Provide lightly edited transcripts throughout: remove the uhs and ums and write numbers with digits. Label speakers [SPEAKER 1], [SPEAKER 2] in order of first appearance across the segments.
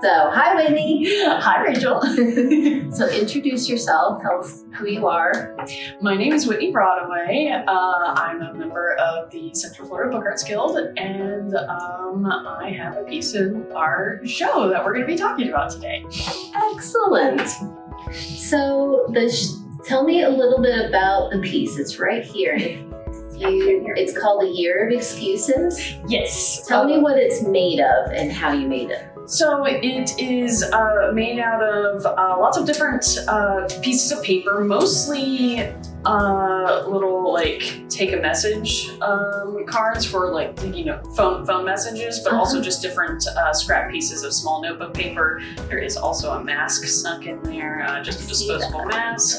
[SPEAKER 1] So, hi, Whitney.
[SPEAKER 2] Hi, Rachel.
[SPEAKER 1] So, introduce yourself. Tell us who you are.
[SPEAKER 2] My name is Whitney Broadaway. I'm a member of the Central Florida Bookarts Guild, and I have a piece in our show that we're going to be talking about today.
[SPEAKER 1] Excellent. So, tell me a little bit about the piece. It's right here. It's called A Year of Excuses.
[SPEAKER 2] Yes.
[SPEAKER 1] Tell me what it's made of and how you made it.
[SPEAKER 2] So it is made out of lots of different pieces of paper, mostly little like take a message cards for like phone messages, but also just different scrap pieces of small notebook paper. There is also a mask snuck in there, just a disposable mask,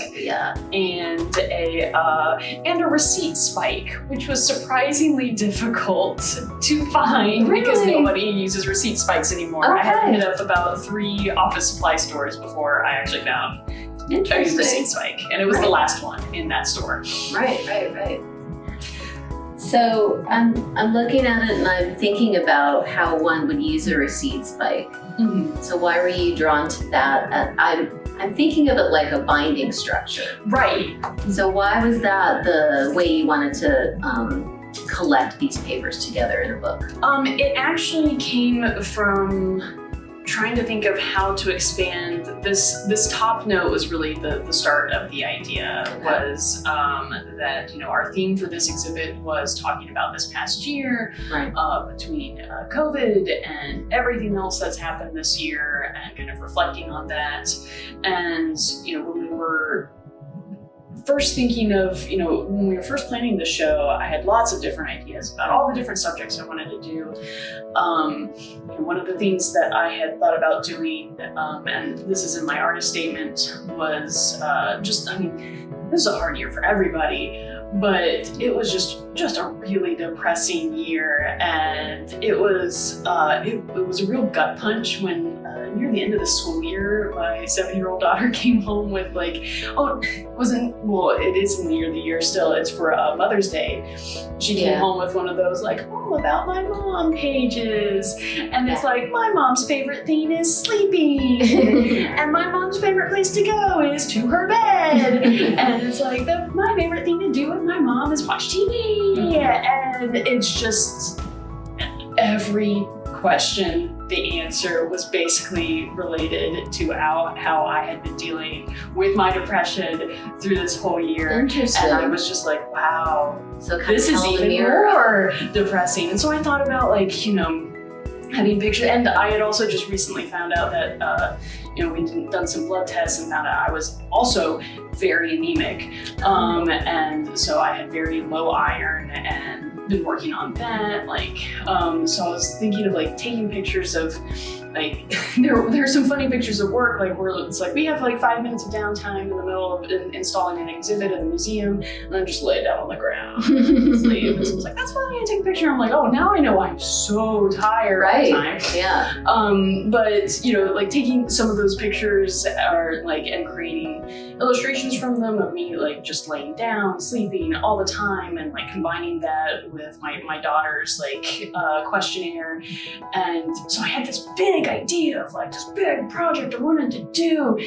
[SPEAKER 2] and a receipt spike, which was surprisingly difficult to find because nobody uses receipt spikes ananymore. I had to hit up about 3 office supply stores before I actually found a receipt spike, and it was the last one in that store.
[SPEAKER 1] Right. So I'm looking at it and I'm thinking about how one would use a receipt spike. Mm-hmm. So why were you drawn to that? I'm thinking of it like a binding structure.
[SPEAKER 2] Right.
[SPEAKER 1] So why was that the way you wanted to collect these papers together in a book?
[SPEAKER 2] It actually came from trying to think of how to expand this top note. Was really the start of the idea. Was that our theme for this exhibit was talking about this past year, between COVID and everything else that's happened this year, and kind of reflecting on that. And when we were first thinking of, when we were first planning the show, I had lots of different ideas about all the different subjects I wanted to do. One of the things that I had thought about doing, and this is in my artist statement, was this is a hard year for everybody, but it was just a really depressing year, and it was a real gut punch when near the end of the school year, my 7-year-old daughter came home with it is near the year still, it's for Mother's Day. She came home with one of those all about my mom pages, and it's like, my mom's favorite thing is sleeping, and my mom's favorite place to go is to her bed, and it's like, my favorite thing to do with my mom is watch TV, and it's just every question, the answer was basically related to how I had been dealing with my depression through this whole year.
[SPEAKER 1] Interesting.
[SPEAKER 2] And I was just like, wow,
[SPEAKER 1] so
[SPEAKER 2] this is even more depressing. And so I thought about having pictures, and I had also just recently found out that we'd done some blood tests and found out I was also very anemic, and so I had very low iron and been working on that. So I was thinking of taking pictures of there are some funny pictures of work where it's we have 5 minutes of downtime in the middle of installing an exhibit in the museum, and then just lay down on the ground and sleep. And so I was like, that's fine, I take a picture. I'm like, oh, now I know I'm so tired all the time.
[SPEAKER 1] Yeah.
[SPEAKER 2] But taking some of those pictures and creating illustrations from them of me just laying down, sleeping all the time, and combining that with my daughter's questionnaire. And so I had this big idea of this big project I wanted to do,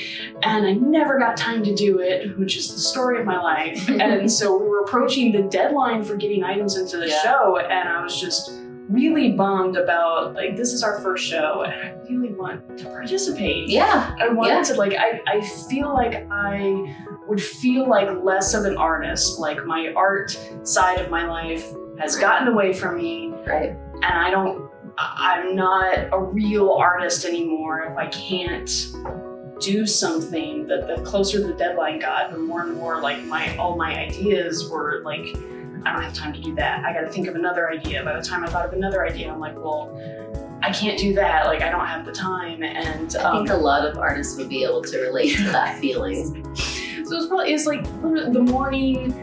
[SPEAKER 2] and I never got time to do it, which is the story of my life. And so we were approaching the deadline for getting items into the show, and I was just really bummed about this is our first show, and I really want to participate. I wanted to I feel like I would feel less of an artist. My art side of my life has gotten away from me, and I'm not a real artist anymore if I can't do something. That the closer the deadline got, the more and more all my ideas were I don't have time to do that. I got to think of another idea. By the time I thought of another idea, I'm like, well, I can't do that. I don't have the time. And
[SPEAKER 1] I think a lot of artists would be able to relate to that feeling.
[SPEAKER 2] So it's the morning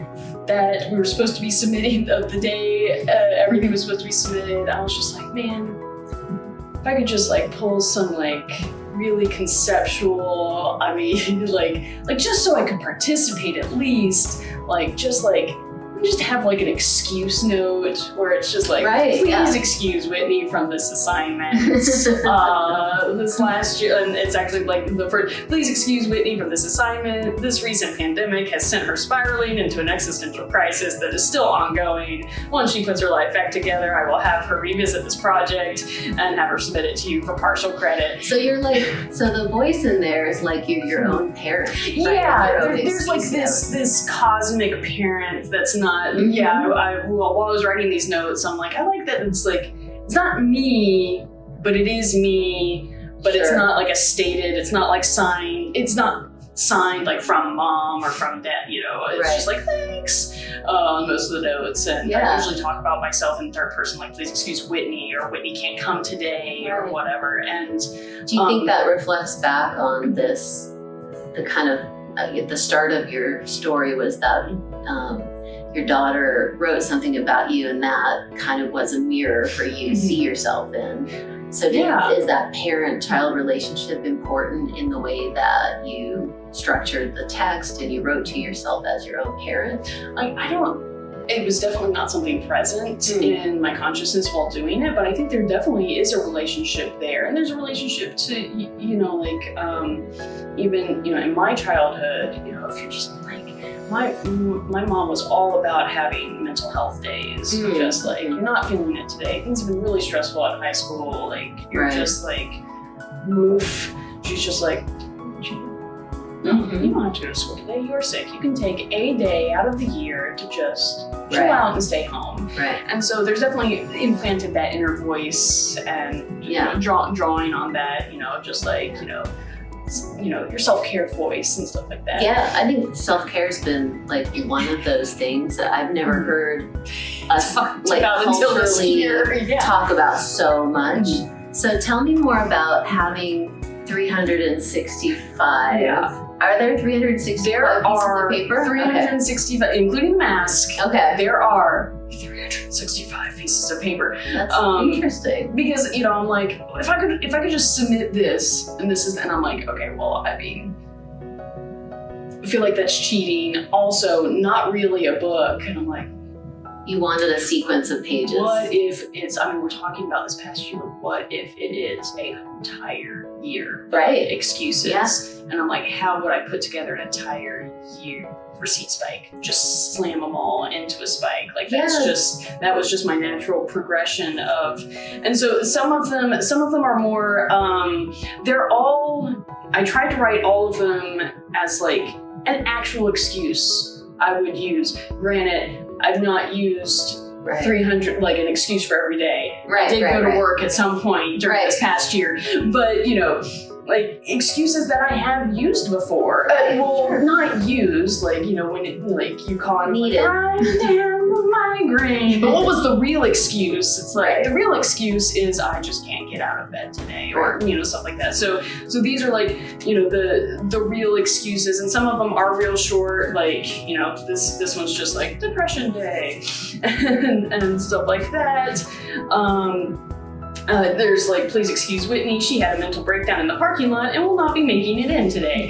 [SPEAKER 2] that we were supposed to be submitting of the day, everything was supposed to be submitted. I was just like, man, if I could just pull some really conceptual, just so I could participate at least, just have like an excuse note where it's just like,
[SPEAKER 1] Right,
[SPEAKER 2] please
[SPEAKER 1] yeah.
[SPEAKER 2] excuse Whitney from this assignment this last year. And it's actually like the first, please excuse Whitney from this assignment. This recent pandemic has sent her spiraling into an existential crisis that is still ongoing. Once she puts her life back together, I will have her revisit this project and have her submit it to you for partial credit.
[SPEAKER 1] So you're like, so the voice in there is like you're your own parent. Right?
[SPEAKER 2] Yeah,
[SPEAKER 1] Your own
[SPEAKER 2] there's like
[SPEAKER 1] excuse
[SPEAKER 2] this cosmic parent that's not.
[SPEAKER 1] Mhm.
[SPEAKER 2] Yeah, while I was writing these notes, I'm like, I like that it's like it's not me, but it is me. But it's
[SPEAKER 1] Sure.
[SPEAKER 2] not like a stated. It's not like signed. It's not signed like from mom or from dad. You know, it's
[SPEAKER 1] Right.
[SPEAKER 2] just like thanks on most of the notes. And I
[SPEAKER 1] Yeah.
[SPEAKER 2] usually talk about myself in third person, like please excuse Whitney, or Whitney can't come today, or
[SPEAKER 1] Right.
[SPEAKER 2] whatever. And
[SPEAKER 1] Do you think that reflects back on this, the kind of, at the start of your story was that your daughter wrote something about you and that kind of was a mirror for you to see yourself in. So
[SPEAKER 2] Yeah.
[SPEAKER 1] is that parent-child relationship important in the way that you structured the text and you wrote to yourself as your own parent?
[SPEAKER 2] I don't, it was definitely not something present
[SPEAKER 1] Mm.
[SPEAKER 2] in my consciousness while doing it, but I think there definitely is a relationship there. And there's a relationship to, you know, like, even, you know, in my childhood, you know, if you're just like, my mom was all about having mental health days.
[SPEAKER 1] Mm.
[SPEAKER 2] Just like, you're not feeling it today. Things have been really stressful at high school. Like, you're
[SPEAKER 1] Right.
[SPEAKER 2] just like, oof. She's just like,
[SPEAKER 1] Mhm.
[SPEAKER 2] you don't have to go to school today. You're sick. You can take a day out of the year to just chill
[SPEAKER 1] Right.
[SPEAKER 2] out and stay home.
[SPEAKER 1] Right.
[SPEAKER 2] And so there's definitely implanted that inner voice and
[SPEAKER 1] Yeah.
[SPEAKER 2] drawing on that, you know, just like, you know, your self-care voice and stuff like that.
[SPEAKER 1] Yeah, I think self-care has been like one of those things that I've never heard us like
[SPEAKER 2] About until this
[SPEAKER 1] culturally
[SPEAKER 2] year. Yeah.
[SPEAKER 1] talk about so much. So tell me more about having 365.
[SPEAKER 2] Yeah.
[SPEAKER 1] Are there 365
[SPEAKER 2] There
[SPEAKER 1] pieces
[SPEAKER 2] are
[SPEAKER 1] of paper?
[SPEAKER 2] 365, including the mask.
[SPEAKER 1] Okay.
[SPEAKER 2] There are 365 pieces of paper.
[SPEAKER 1] That's interesting.
[SPEAKER 2] Because, you know, I'm like, if I could just submit this, and this is, and I'm like, okay, well, I mean, I feel like that's cheating. Also, not really a book. And I'm like,
[SPEAKER 1] You wanted a sequence of pages.
[SPEAKER 2] what if it's, I mean, we're talking about this past year, what if it is an entire year
[SPEAKER 1] Right.
[SPEAKER 2] of excuses?
[SPEAKER 1] Yeah.
[SPEAKER 2] And I'm like, how would I put together an entire year receipt spike? Just slam them all into a spike. Like
[SPEAKER 1] Yeah.
[SPEAKER 2] that was just my natural progression of, and so some of them are more, I tried to write all of them as like an actual excuse I would use. Granted, I've not used
[SPEAKER 1] Right.
[SPEAKER 2] 300, like an excuse for every day.
[SPEAKER 1] Right,
[SPEAKER 2] I did
[SPEAKER 1] right,
[SPEAKER 2] go to
[SPEAKER 1] right.
[SPEAKER 2] work at some point during
[SPEAKER 1] Right.
[SPEAKER 2] this past year, but you know, like excuses that I have used before. Well,
[SPEAKER 1] Sure.
[SPEAKER 2] not used, like, you know, when it, like you call it
[SPEAKER 1] Needed.
[SPEAKER 2] like, I have a migraine. But what was the real excuse? It's like,
[SPEAKER 1] Right.
[SPEAKER 2] the real excuse is I just can't get out of bed today, or, you know, stuff like that. So these are like, you know, the real excuses, and some of them are real short, like, you know, this one's just like depression day and stuff like that. There's like, please excuse Whitney, she had a mental breakdown in the parking lot and will not be making it in today.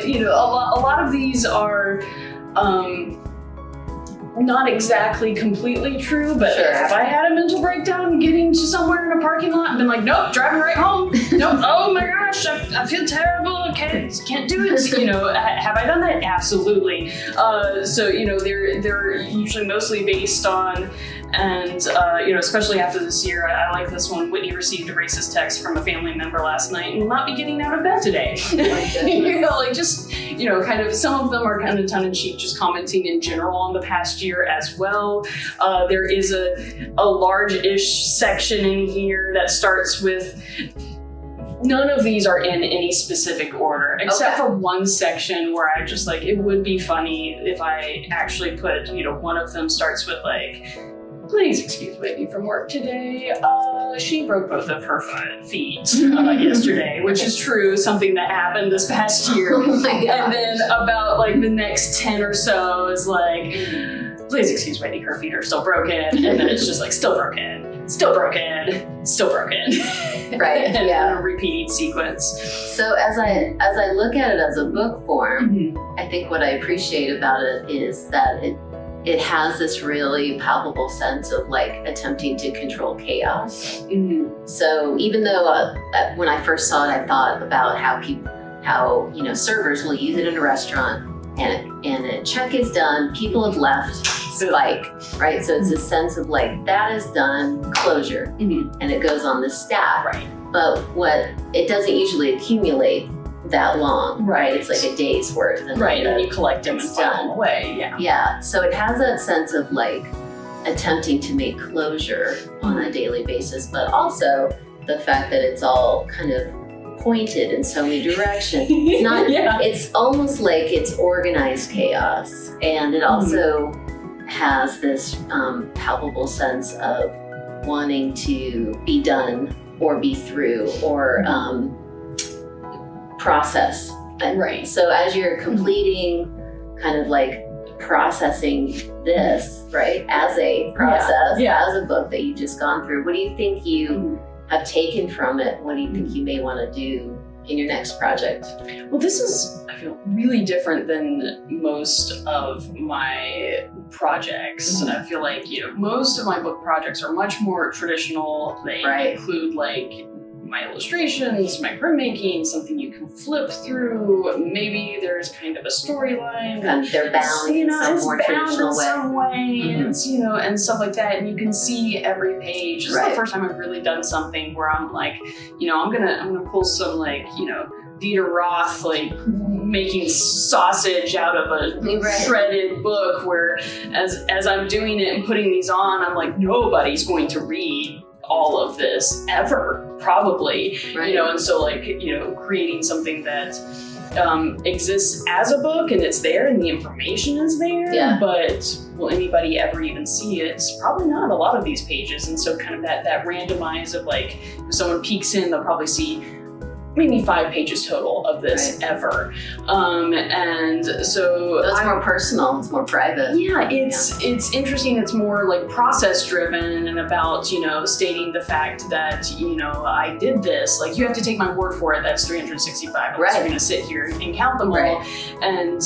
[SPEAKER 2] You know, a lot of these are not exactly completely true, but
[SPEAKER 1] Sure.
[SPEAKER 2] have I had a mental breakdown getting to somewhere in a parking lot and been like, nope, driving right home, nope, oh my gosh, I feel terrible, I can't do it. You know, have I done that? Absolutely. So, you know, they're usually mostly based on, and you know, especially after this year, I like this one. Whitney received a racist text from a family member last night and will not be getting out of bed today. You know, like just, you know, kind of, some of them are kind of tongue-in-cheek, just commenting in general on the past year as well. There is a large-ish section in here that starts with, none of these are in any specific order, except
[SPEAKER 1] Okay.
[SPEAKER 2] for one section where I just like, it would be funny if I actually put, you know, one of them starts with like, please excuse Whitney from work today. She broke both of her feet yesterday, which is true, something that happened this past year.
[SPEAKER 1] Oh my God.
[SPEAKER 2] And then about like the next 10 or so is like, please excuse Whitney, her feet are still broken. And then it's just like, still broken, still broken, still broken.
[SPEAKER 1] Right,
[SPEAKER 2] And
[SPEAKER 1] yeah.
[SPEAKER 2] a repeating sequence.
[SPEAKER 1] So as I look at it as a book form,
[SPEAKER 2] Mhm.
[SPEAKER 1] I think what I appreciate about it is that it has this really palpable sense of like attempting to control chaos.
[SPEAKER 2] Mm-hmm.
[SPEAKER 1] So even though when I first saw it, I thought about how servers will use it in a restaurant, and a check is done, people have left, spike, right? So it's a sense of like, that is done, closure, and it goes on the stack.
[SPEAKER 2] Right.
[SPEAKER 1] But it doesn't usually accumulate that long, right? It's like a day's worth. And
[SPEAKER 2] and you collect them and file them away,
[SPEAKER 1] Yeah, so it has that sense of like attempting to make closure on a daily basis, but also the fact that it's all kind of pointed in so many directions. It's not, it's almost like it's organized chaos. And it also has this palpable sense of wanting to be done or be through or process.
[SPEAKER 2] Right.
[SPEAKER 1] So as you're completing kind of like processing this, right, as a process, as a book that you've just gone through, what do you think you have taken from it? What do you think you may want to do in your next project?
[SPEAKER 2] Well, this is, I feel, really different than most of my projects. I feel like, most of my book projects are much more traditional. They include like my illustrations, my printmaking, something you can flip through. Maybe there's kind of a storyline.
[SPEAKER 1] And they're bound in some more traditional way.
[SPEAKER 2] Some way. It's, and stuff like that. And you can see every page. This is the first time I've really done something where I'm like, I'm gonna pull some like, Dieter Roth, like making sausage out of a shredded book, where as I'm doing it and putting these on, I'm like, nobody's going to read all of this ever, probably, and so like, creating something that exists as a book and it's there and the information is there, but will anybody ever even see it? Probably not. A lot of these pages, and so kind of that randomize of like, if someone peeks in, they'll probably see maybe 5 pages total of this ever. And so
[SPEAKER 1] it's more personal, it's more private.
[SPEAKER 2] Yeah, it's interesting. It's more like process driven and about, stating the fact that, I did this. Like, you have to take my word for it. That's 365. I'm just going to sit here and count them all. And,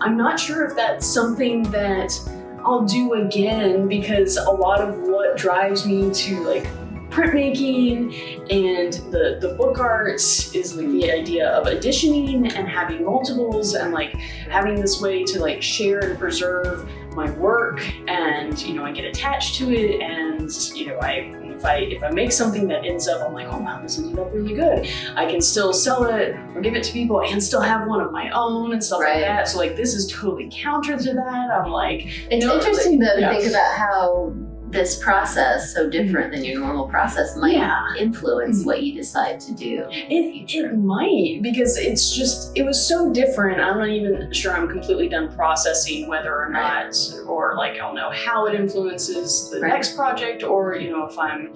[SPEAKER 2] I'm not sure if that's something that I'll do again, because a lot of what drives me to like printmaking and the book arts is like the idea of editioning and having multiples and like having this way to like share and preserve my work, and I get attached to it, and if I make something that ends up, I'm like, oh wow, this ended up really good, I can still sell it or give it to people and still have one of my own and stuff like that. So like, this is totally counter to that. I'm like,
[SPEAKER 1] it's interesting though to think about how this process, so different than your normal process, might influence what you decide to do in the future.
[SPEAKER 2] It might, because it was so different. I'm not even sure I'm completely done processing whether or not, or like I'll know how it influences the next project, or if I'm,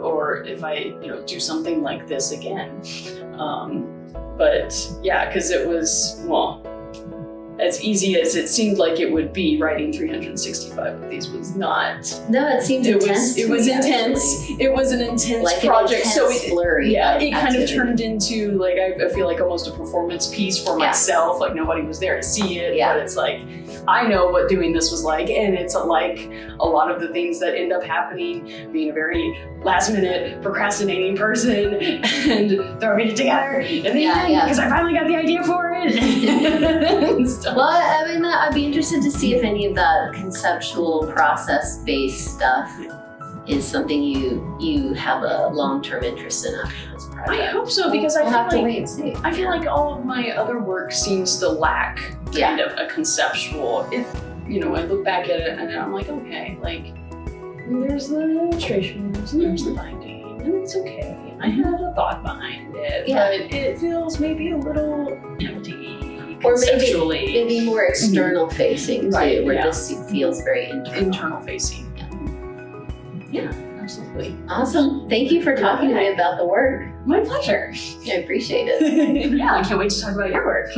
[SPEAKER 2] or if I do something like this again. But yeah, because it was, as easy as it seemed like it would be, writing 365 of these was not.
[SPEAKER 1] No, it seemed intense.
[SPEAKER 2] It was intense. It was an intense
[SPEAKER 1] like
[SPEAKER 2] project.
[SPEAKER 1] An intense, blurry.
[SPEAKER 2] It kind of turned into like, I feel like almost a performance piece for myself. Like, nobody was there to see it, but it's like, I know what doing this was like, and it's like a lot of the things that end up happening, being a very last minute procrastinating person and throwing it together in the end because I finally got the idea for it.
[SPEAKER 1] Well, I mean, I'd be interested to see if any of that conceptual process-based stuff is something you have a long-term interest in after this project.
[SPEAKER 2] I hope so, because I
[SPEAKER 1] have to
[SPEAKER 2] feel
[SPEAKER 1] wait and see.
[SPEAKER 2] I feel like all of my other work seems to lack kind of a conceptual. I look back at it and I'm like, okay, like there's the illustrations and there's the binding, and it's okay. I had a thought behind it, but it feels maybe a little empty.
[SPEAKER 1] Or maybe more external facing too, where this feels very internal
[SPEAKER 2] facing. Yeah, absolutely.
[SPEAKER 1] Awesome. Thank you for talking to me about the work.
[SPEAKER 2] My pleasure.
[SPEAKER 1] I appreciate it.
[SPEAKER 2] Yeah, I can't wait to talk about your work.